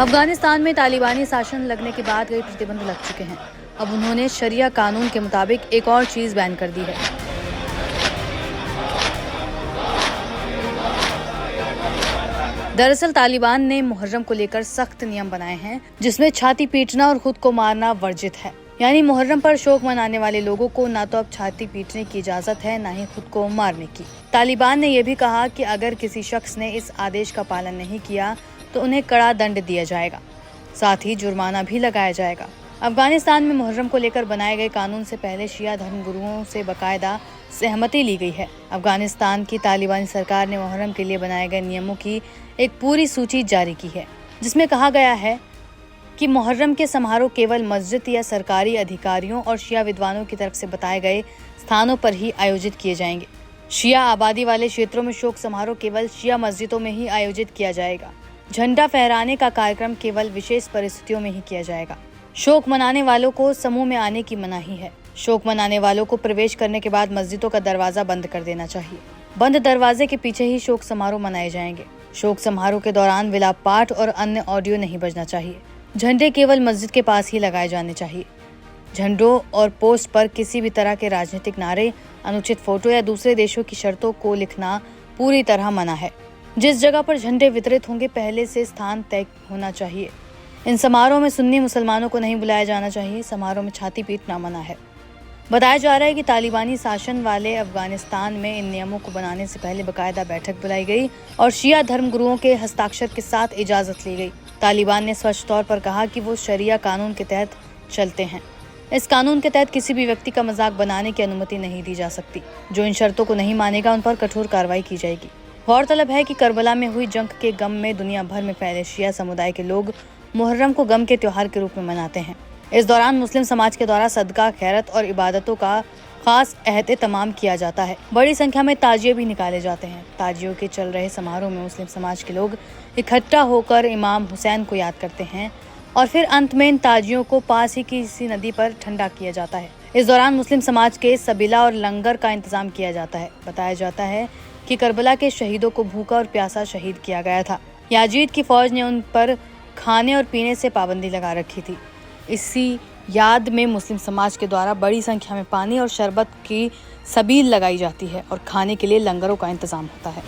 अफगानिस्तान में तालिबानी शासन लगने के बाद कई प्रतिबंध लग चुके हैं। अब उन्होंने शरिया कानून के मुताबिक एक और चीज बैन कर दी है। दरअसल तालिबान ने मुहर्रम को लेकर सख्त नियम बनाए हैं, जिसमें छाती पीटना और खुद को मारना वर्जित है। यानी मुहर्रम पर शोक मनाने वाले लोगों को न तो अब छाती पीटने की इजाजत है, न ही खुद को मारने की। तालिबान ने यह भी कहा कि अगर किसी शख्स ने इस आदेश का पालन नहीं किया तो उन्हें कड़ा दंड दिया जाएगा, साथ ही जुर्माना भी लगाया जाएगा। अफगानिस्तान में मुहर्रम को लेकर बनाए गए कानून से पहले शिया धर्मगुरुओं से बाकायदा सहमति ली गई है। अफगानिस्तान की तालिबानी सरकार ने मुहर्रम के लिए बनाए गए नियमों की एक पूरी सूची जारी की है, जिसमें कहा गया है कि मुहर्रम के समारोह केवल मस्जिद या सरकारी अधिकारियों और शिया विद्वानों की तरफ से बताए गए स्थानों पर ही आयोजित किए जाएंगे। शिया आबादी वाले क्षेत्रों में शोक समारोह केवल शिया मस्जिदों में ही आयोजित किया जाएगा। झंडा फहराने का कार्यक्रम केवल विशेष परिस्थितियों में ही किया जाएगा। शोक मनाने वालों को समूह में आने की मनाही है। शोक मनाने वालों को प्रवेश करने के बाद मस्जिदों का दरवाजा बंद कर देना चाहिए। बंद दरवाजे के पीछे ही शोक समारोह मनाए जाएंगे। शोक समारोह के दौरान विलाप पाठ और अन्य ऑडियो नहीं बजना चाहिए। झंडे केवल मस्जिद के पास ही लगाए जाने चाहिए। झंडों और पोस्ट पर किसी भी तरह के राजनीतिक नारे, अनुचित फोटो या दूसरे देशों की शर्तों को लिखना पूरी तरह मना है। जिस जगह पर झंडे वितरित होंगे पहले से स्थान तय होना चाहिए। इन समारोह में सुन्नी मुसलमानों को नहीं बुलाया जाना चाहिए। समारोह में छाती पीटना मना है। बताया जा रहा है कि तालिबानी शासन वाले अफगानिस्तान में इन नियमों को बनाने से पहले बाकायदा बैठक बुलाई गई और शिया धर्मगुरुओं के हस्ताक्षर के साथ इजाजत ली गई। तालिबान ने स्पष्ट तौर पर कहा कि वो शरिया कानून के तहत चलते हैं। इस कानून के तहत किसी भी व्यक्ति का मजाक बनाने की अनुमति नहीं दी जा सकती। जो इन शर्तों को नहीं मानेगा उन पर कठोर कार्रवाई की जाएगी। गौरतलब है कि करबला में हुई जंग के गम में दुनिया भर में फैले शिया समुदाय के लोग मुहर्रम को गम के त्योहार के रूप में मनाते हैं। इस दौरान मुस्लिम समाज के द्वारा सदका, खैरत और इबादतों का खास एहतमाम किया जाता है। बड़ी संख्या में ताजिए भी निकाले जाते हैं। ताजियों के चल रहे समारोह में मुस्लिम समाज के लोग इकट्ठा होकर इमाम हुसैन को याद करते हैं और फिर अंत में इन ताजियों को पास ही किसी नदी पर ठंडा किया जाता है। इस दौरान मुस्लिम समाज के सबीला और लंगर का इंतजाम किया जाता है। बताया जाता है कि करबला के शहीदों को भूखा और प्यासा शहीद किया गया था। याजीद की फौज ने उन पर खाने और पीने से पाबंदी लगा रखी थी। इसी याद में मुस्लिम समाज के द्वारा बड़ी संख्या में पानी और शरबत की सबील लगाई जाती है और खाने के लिए लंगरों का इंतजाम होता है।